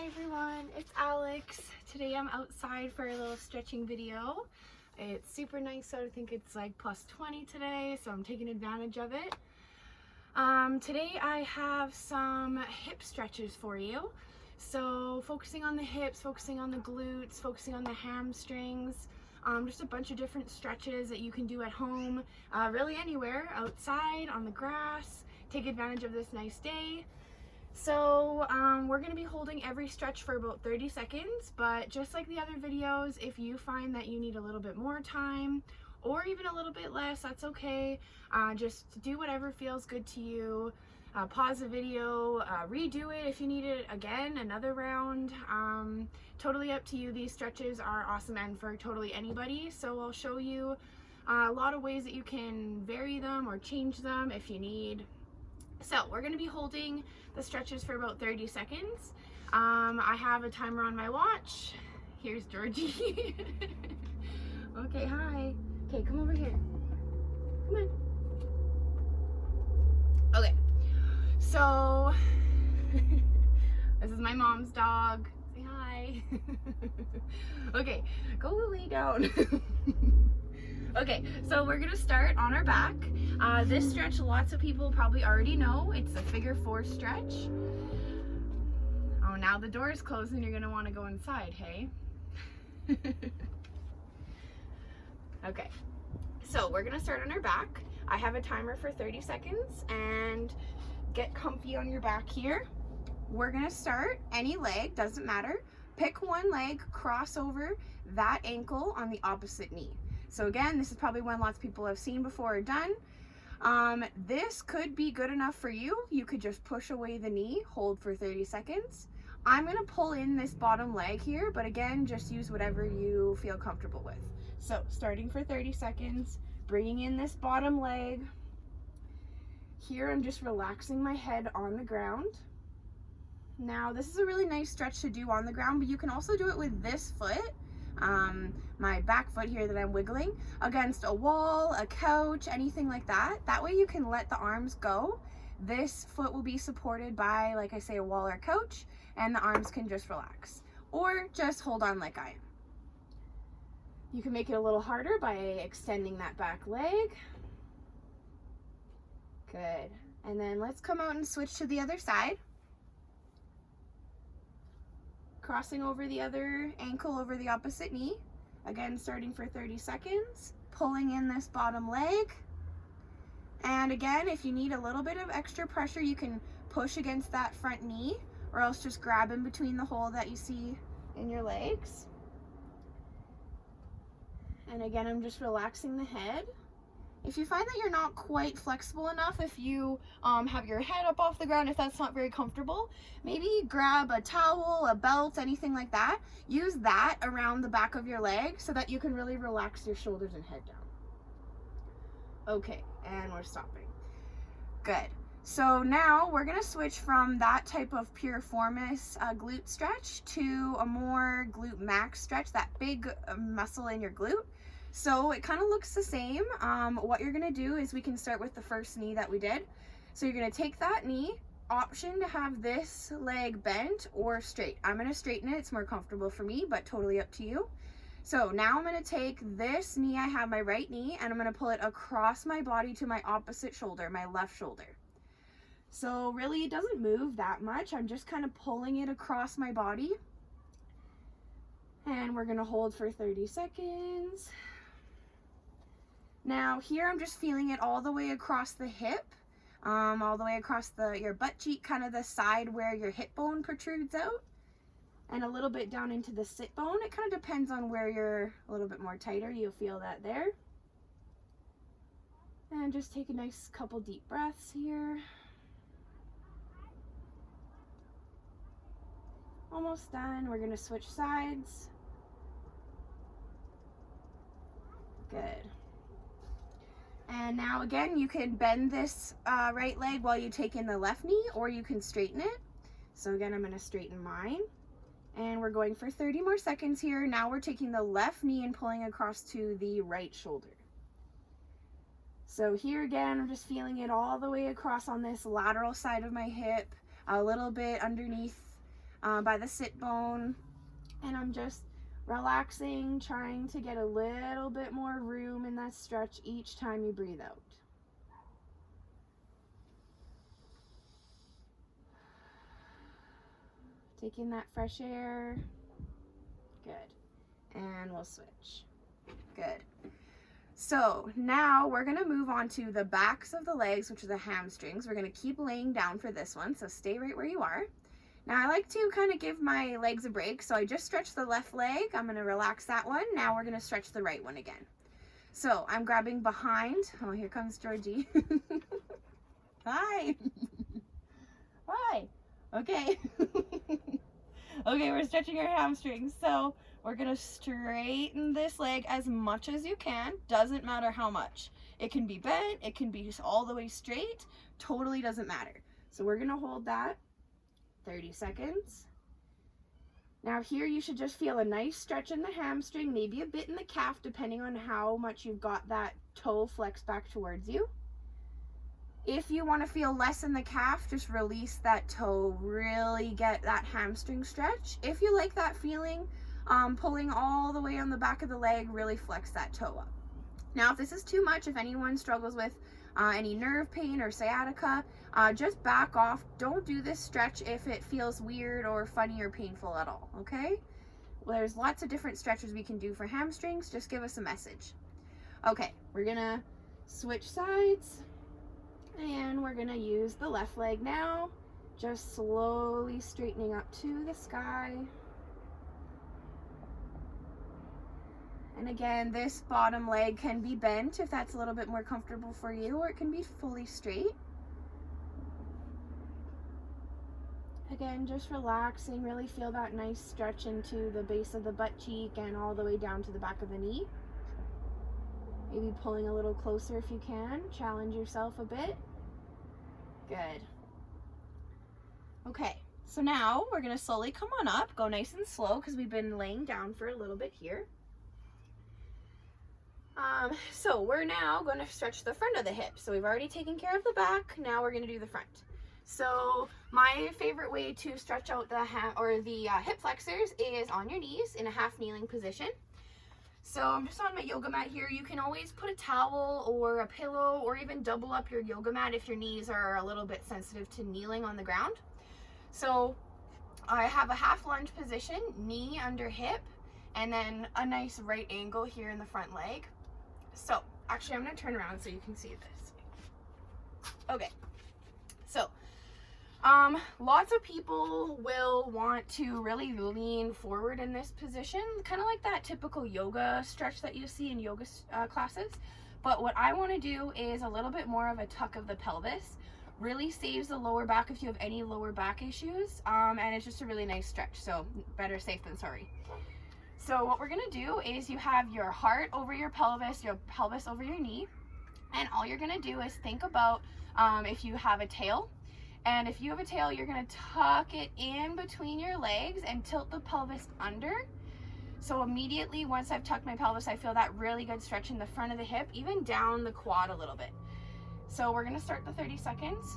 Hi everyone, it's Alex. Today I'm outside for a little stretching video. It's super nice out. I think it's like plus 20 today, so I'm taking advantage of it. Today I have some hip stretches for you. So focusing on the hips, focusing on the glutes, focusing on the hamstrings, just a bunch of different stretches that you can do at home, really anywhere, outside, on the grass. Take advantage of this nice day. So we're going to be holding every stretch for about 30 seconds, but just like the other videos, if you find that you need a little bit more time or even a little bit less, that's okay. Just do whatever feels good to you. Pause the video, redo it if you need it again, another round. Totally up to you. These stretches are awesome and for totally anybody. So I'll show you a lot of ways that you can vary them or change them if you need. So we're going to be holding the stretches for about 30 seconds. I have a timer on my watch. Here's Georgie. Okay, hi. Okay, come over here. Come on. Okay, so this is my mom's dog. Say hi. Okay, go lay down. Okay, so we're gonna start on our back. This stretch, lots of people probably already know. It's a figure 4 stretch. Oh, now the door is closed and you're gonna wanna go inside, hey? Okay, so we're gonna start on our back. I have a timer for 30 seconds and get comfy on your back here. We're gonna start any leg, doesn't matter. Pick one leg, cross over that ankle on the opposite knee. So again, this is probably one lots of people have seen before or done. This could be good enough for you. You could just push away the knee, hold for 30 seconds. I'm gonna pull in this bottom leg here, but again, just use whatever you feel comfortable with. So starting for 30 seconds, bringing in this bottom leg. Here I'm just relaxing my head on the ground. Now this is a really nice stretch to do on the ground, but you can also do it with this foot. My back foot here that I'm wiggling against a wall, a couch, anything like that. That way you can let the arms go. This foot will be supported by, like I say, a wall or couch, and the arms can just relax. Or just hold on like I am. You can make it a little harder by extending that back leg. Good. And then let's come out and switch to the other side. Crossing over the other ankle over the opposite knee. Again, starting for 30 seconds. Pulling in this bottom leg. And again, if you need a little bit of extra pressure, you can push against that front knee, or else just grab in between the hole that you see in your legs. And again, I'm just relaxing the head. If you find that you're not quite flexible enough, if you have your head up off the ground, if that's not very comfortable, maybe grab a towel, a belt, anything like that. Use that around the back of your leg so that you can really relax your shoulders and head down. Okay, and we're stopping. Good. So now we're gonna switch from that type of piriformis glute stretch to a more glute max stretch, that big muscle in your glute. So it kind of looks the same. What you're gonna do is we can start with the first knee that we did. So you're gonna take that knee, option to have this leg bent or straight. I'm gonna straighten it, it's more comfortable for me, but totally up to you. So now I'm gonna take this knee, I have my right knee, and I'm gonna pull it across my body to my opposite shoulder, my left shoulder. So really it doesn't move that much. I'm just kind of pulling it across my body. And we're gonna hold for 30 seconds. Now here I'm just feeling it all the way across the hip, all the way across your butt cheek, kind of the side where your hip bone protrudes out, and a little bit down into the sit bone. It kind of depends on where you're a little bit more tighter. You'll feel that there. And just take a nice couple deep breaths here. Almost done. We're gonna switch sides. Good. And now again, you can bend this right leg while you take in the left knee, or you can straighten it. So again, I'm gonna straighten mine. And we're going for 30 more seconds here. Now we're taking the left knee and pulling across to the right shoulder. So here again, I'm just feeling it all the way across on this lateral side of my hip, a little bit underneath by the sit bone. And I'm just relaxing, trying to get a little bit more room in that stretch each time you breathe out. Take in that fresh air. Good. And we'll switch. Good. So now we're going to move on to the backs of the legs, which are the hamstrings. We're going to keep laying down for this one, so stay right where you are. Now I like to kind of give my legs a break, so I just stretched the left leg. I'm going to relax that one. Now we're going to stretch the right one again. So I'm grabbing behind. Oh, here comes Georgie. Hi. Hi. Okay. Okay, we're stretching our hamstrings. So we're gonna straighten this leg as much as you can. Doesn't matter how much. It can be bent, it can be just all the way straight. Totally doesn't matter. So we're gonna hold that 30 seconds. Now here you should just feel a nice stretch in the hamstring, maybe a bit in the calf, depending on how much you've got that toe flexed back towards you. If you want to feel less in the calf, just release that toe, really get that hamstring stretch. If you like that feeling, pulling all the way on the back of the leg, really flex that toe up. Now, if this is too much, if anyone struggles with any nerve pain or sciatica, just back off. Don't do this stretch if it feels weird or funny or painful at all, okay? Well, there's lots of different stretches we can do for hamstrings. Just give us a message. Okay, we're gonna switch sides. And we're gonna use the left leg now, just slowly straightening up to the sky. And again, this bottom leg can be bent if that's a little bit more comfortable for you, or it can be fully straight. Again, just relaxing, really feel that nice stretch into the base of the butt cheek and all the way down to the back of the knee. Maybe pulling a little closer if you can. Challenge yourself a bit. Good. Okay, so now we're going to slowly come on up. Go nice and slow because we've been laying down for a little bit here. So we're now going to stretch the front of the hip. So we've already taken care of the back. Now we're going to do the front. So my favorite way to stretch out the hip flexors is on your knees in a half kneeling position. So I'm just on my yoga mat here. You can always put a towel or a pillow or even double up your yoga mat if your knees are a little bit sensitive to kneeling on the ground. So I have a half lunge position, knee under hip, and then a nice right angle here in the front leg. So actually I'm going to turn around so you can see this. Okay, so lots of people will want to really lean forward in this position, kind of like that typical yoga stretch that you see in yoga classes. But what I want to do is a little bit more of a tuck of the pelvis. Really saves the lower back if you have any lower back issues, and it's just a really nice stretch, so better safe than sorry. So what we're going to do is you have your heart over your pelvis over your knee, and all you're going to do is think about if you have a tail. And if you have a tail, you're going to tuck it in between your legs and tilt the pelvis under. So immediately once I've tucked my pelvis, I feel that really good stretch in the front of the hip, even down the quad a little bit. So we're going to start the 30 seconds.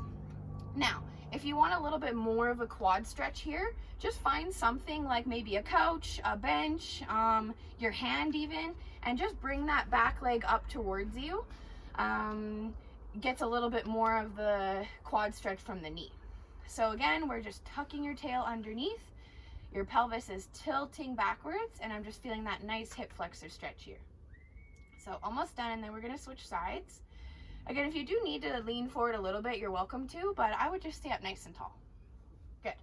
Now, if you want a little bit more of a quad stretch here, just find something like maybe a couch, a bench, your hand even, and just bring that back leg up towards you. Gets a little bit more of the quad stretch from the knee. So again, we're just tucking your tail underneath. Your pelvis is tilting backwards, and I'm just feeling that nice hip flexor stretch here. So almost done, and then we're going to switch sides. Again, if you do need to lean forward a little bit, you're welcome to, but I would just stay up nice and tall. Good.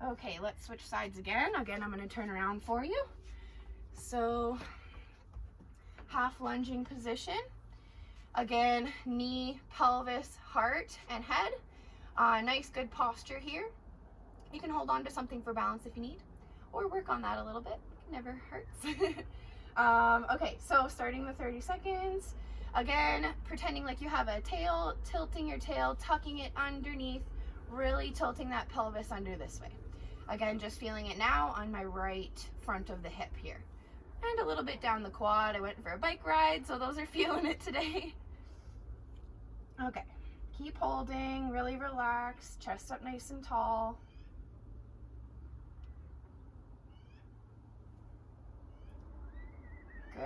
Okay, let's switch sides again. Again, I'm going to turn around for you. So half lunging position. Again, knee, pelvis, heart, and head. Nice, good posture here. You can hold on to something for balance if you need, or work on that a little bit. It never hurts. Okay, so starting the 30 seconds. Again, pretending like you have a tail, tilting your tail, tucking it underneath, really tilting that pelvis under this way. Again, just feeling it now on my right front of the hip here. And a little bit down the quad. I went for a bike ride, so those are feeling it today. Okay, keep holding, really relax, chest up nice and tall.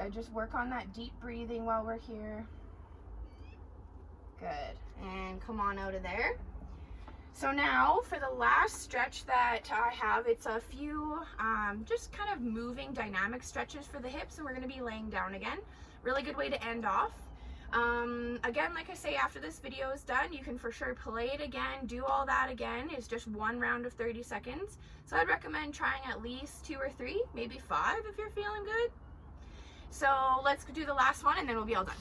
Good, just work on that deep breathing while we're here. Good, and come on out of there. So now for the last stretch that I have, it's a few just kind of moving dynamic stretches for the hips, and we're going to be laying down again. Really good way to end off. Again, like I say, after this video is done, you can for sure play it again, do all that again. It's just one round of 30 seconds. So I'd recommend trying at least 2 or 3, maybe 5 if you're feeling good. So let's do the last one and then we'll be all done.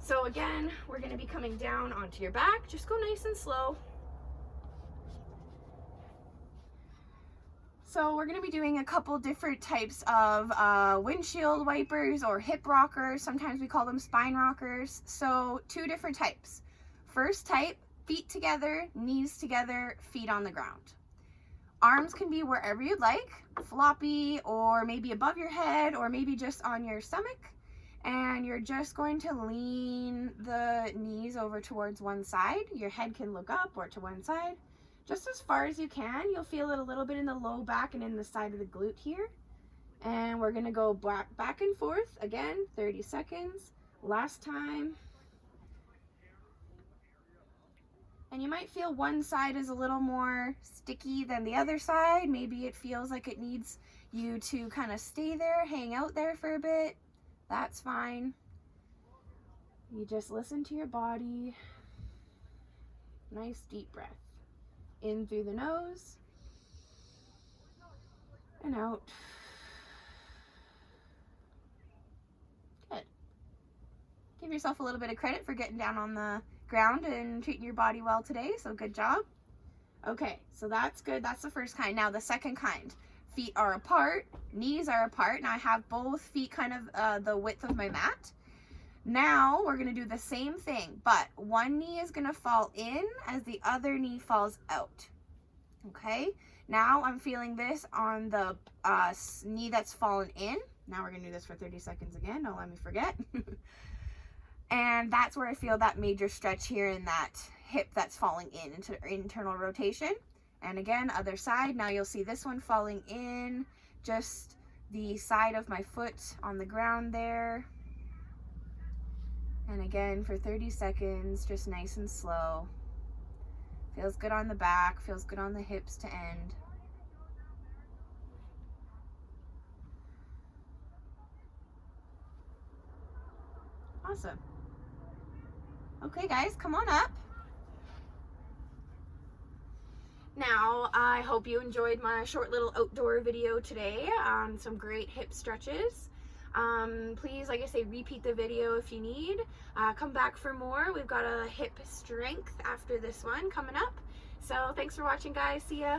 So again, we're going to be coming down onto your back. Just go nice and slow. So we're going to be doing a couple different types of windshield wipers or hip rockers. Sometimes we call them spine rockers. So 2 different types. First type, feet together, knees together, feet on the ground. Arms can be wherever you'd like, floppy or maybe above your head or maybe just on your stomach. And you're just going to lean the knees over towards one side. Your head can look up or to one side. Just as far as you can. You'll feel it a little bit in the low back and in the side of the glute here. And we're gonna go back and forth, again, 30 seconds. Last time. And you might feel one side is a little more sticky than the other side. Maybe it feels like it needs you to kind of stay there, hang out there for a bit. That's fine. You just listen to your body. Nice deep breath. In through the nose and out. Good. Give yourself a little bit of credit for getting down on the ground and treating your body well today, so good job. Okay, so that's good. That's the first kind. Now the second kind. Feet are apart, knees are apart, and I have both feet kind of the width of my mat. Now we're going to do the same thing, but one knee is going to fall in as the other knee falls out. Okay, now I'm feeling this on the knee that's fallen in. Now we're going to do this for 30 seconds again. Don't let me forget. And that's where I feel that major stretch here in that hip that's falling in into internal rotation. And again, other side. Now you'll see this one falling in, just the side of my foot on the ground there. And again, for 30 seconds, just nice and slow. Feels good on the back, feels good on the hips to end. Awesome. Okay guys, come on up. Now, I hope you enjoyed my short little outdoor video today on some great hip stretches. Please, like I say, repeat the video if you need. Come back for more. We've got a hip strength after this one coming up. So thanks for watching, guys. See ya.